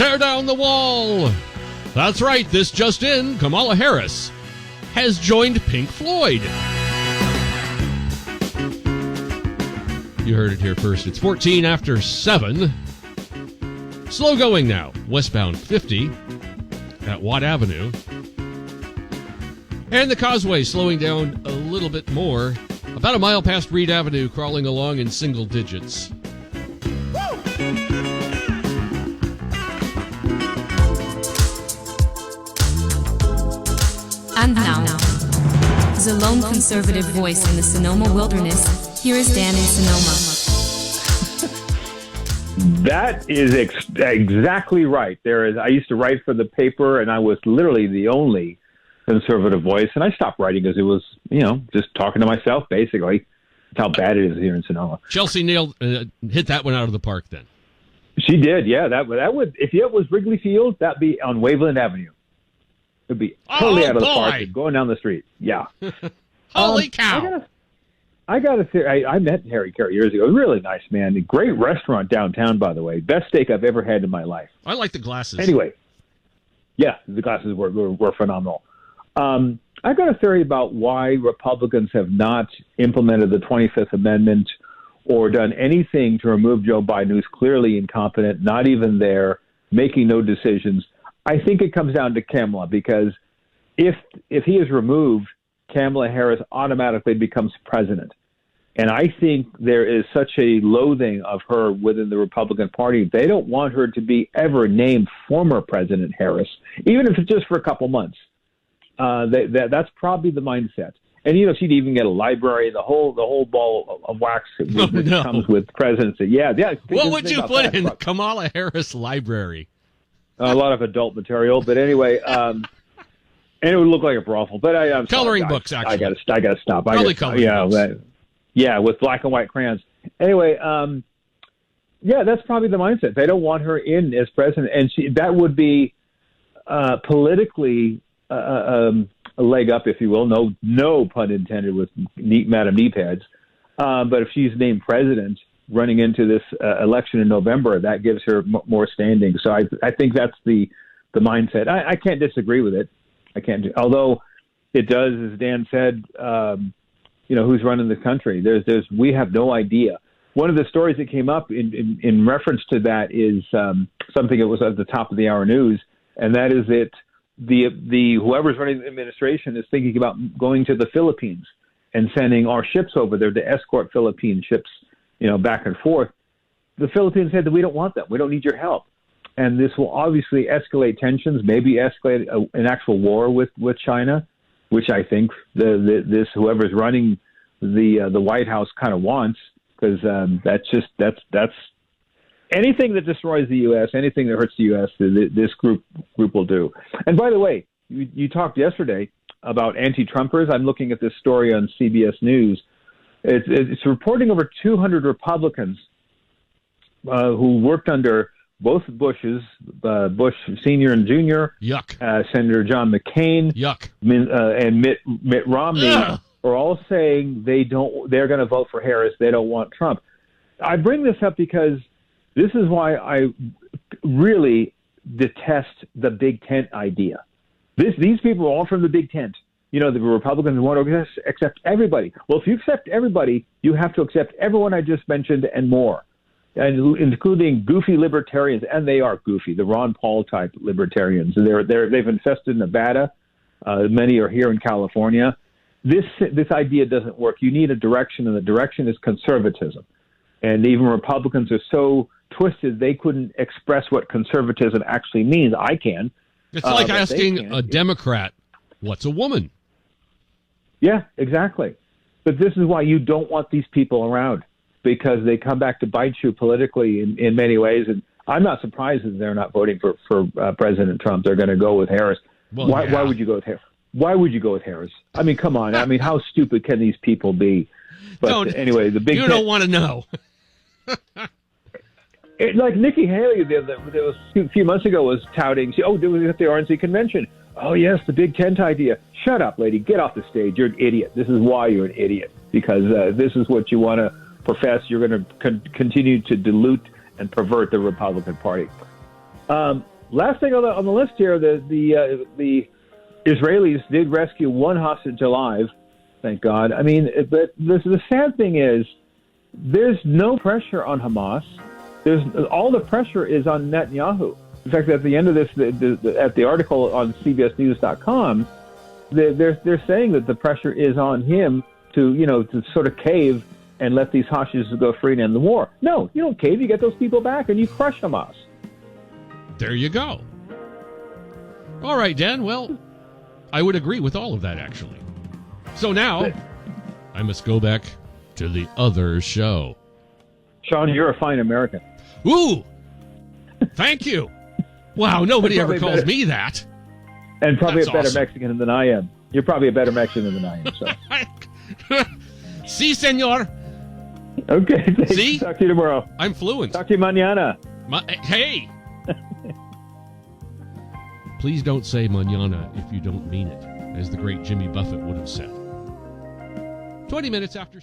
Tear down the wall. That's right, this just in, Kamala Harris has joined Pink Floyd. You heard it here first. It's 14 after 7. Slow going now. Westbound 50 at Watt Avenue. And the Causeway slowing down a little bit more. About a mile past Reed Avenue, crawling along in single digits. And now, the lone conservative voice in the Sonoma wilderness, here is Dan in Sonoma. That is exactly right. I used to write for the paper, and I was literally the only conservative voice, and I stopped writing because it was, just talking to myself, basically. That's how bad it is here in Sonoma. Chelsea nailed, hit that one out of the park then. She did, yeah. That would, if it was Wrigley Field, that'd be on Waveland Avenue. It'd be totally out of the park and going down the street. Yeah. Holy cow. I got to say, I met Harry Carey years ago. Really nice man. A great restaurant downtown, by the way. Best steak I've ever had in my life. I like the glasses. Anyway, yeah, the glasses were phenomenal. I've got a theory about why Republicans have not implemented the 25th Amendment or done anything to remove Joe Biden, who's clearly incompetent, not even there, making no decisions. I think it comes down to Kamala, because if he is removed, Kamala Harris automatically becomes president. And I think there is such a loathing of her within the Republican Party. They don't want her to be ever named former President Harris, even if it's just for a couple months. That's probably the mindset. And, she'd even get a library, the whole ball of wax that comes with presidency. Yeah. What would you put in Kamala Harris library? A lot of adult material. But anyway, and it would look like a brothel. But I'm coloring sorry, books, actually. I got to stop. Probably coloring books. Yeah, with black and white crayons. Anyway, that's probably the mindset. They don't want her in as president. And that would be politically a leg up, if you will. No pun intended with Madam Kneepads. But if she's named president running into this election in November, that gives her more standing. So I think that's the mindset. I can't disagree with it. I can't. Although it does, as Dan said, who's running the country. We have no idea. One of the stories that came up in reference to that is something that was at the top of the hour news, and that is that the whoever's running the administration is thinking about going to the Philippines and sending our ships over there to escort Philippine ships, back and forth. The Philippines said that we don't want them. We don't need your help. And this will obviously escalate tensions, maybe escalate an actual war with China, which I think this whoever's running the White House kind of wants, because that's anything that destroys the U.S., anything that hurts the U.S., this group will do. And by the way, you talked yesterday about anti-Trumpers. I'm looking at this story on CBS News. It's reporting over 200 Republicans who worked under both Bushes, Bush Sr. and Jr., yuck, Senator John McCain, yuck, and Mitt Romney, ugh, are all saying they're going to vote for Harris. They don't want Trump. I bring this up because this is why I really detest the Big Tent idea. These people are all from the Big Tent. The Republicans want to accept everybody. Well, if you accept everybody, you have to accept everyone I just mentioned and more, and including goofy libertarians, and they are goofy, the Ron Paul type libertarians. They've infested Nevada. Many are here in California. This idea doesn't work. You need a direction, and the direction is conservatism. And even Republicans are so twisted they couldn't express what conservatism actually means. I can. It's like asking a Democrat, what's a woman? Yeah, exactly. But this is why you don't want these people around, because they come back to bite you politically in many ways. And I'm not surprised that they're not voting for President Trump. They're going to go with Harris. Well, why would you go with Harris? Why would you go with Harris? I mean, come on. I mean, how stupid can these people be? But anyway, the big. You don't want to know. Like Nikki Haley, there was a few months ago, was touting. It was at the RNC convention. Oh yes, the Big Tent idea. Shut up, lady. Get off the stage. You're an idiot. This is why you're an idiot, because this is what you want to profess. You're going to continue to dilute and pervert the Republican Party. last thing on the list here, the Israelis did rescue one hostage alive, thank God. I mean, but the sad thing is, there's no pressure on Hamas. All the pressure is on Netanyahu. In fact, at the end of this, at the article on CBSNews.com, they're saying that the pressure is on him to sort of cave and let these hostages go free and end the war. No, you don't cave. You get those people back and you crush Hamas. There you go. All right, Dan. Well, I would agree with all of that, actually. So now, I must go back to the other show. Sean, you're a fine American. Ooh! Thank you. Wow, nobody ever calls better. me that. And probably That's a better awesome. Mexican than I am. You're probably a better Mexican than I am. So. Si, senor. Okay, thanks. See? Talk to you tomorrow. I'm fluent. Talk to you mañana. Hey! Please don't say mañana if you don't mean it, as the great Jimmy Buffett would have said. 20 minutes after...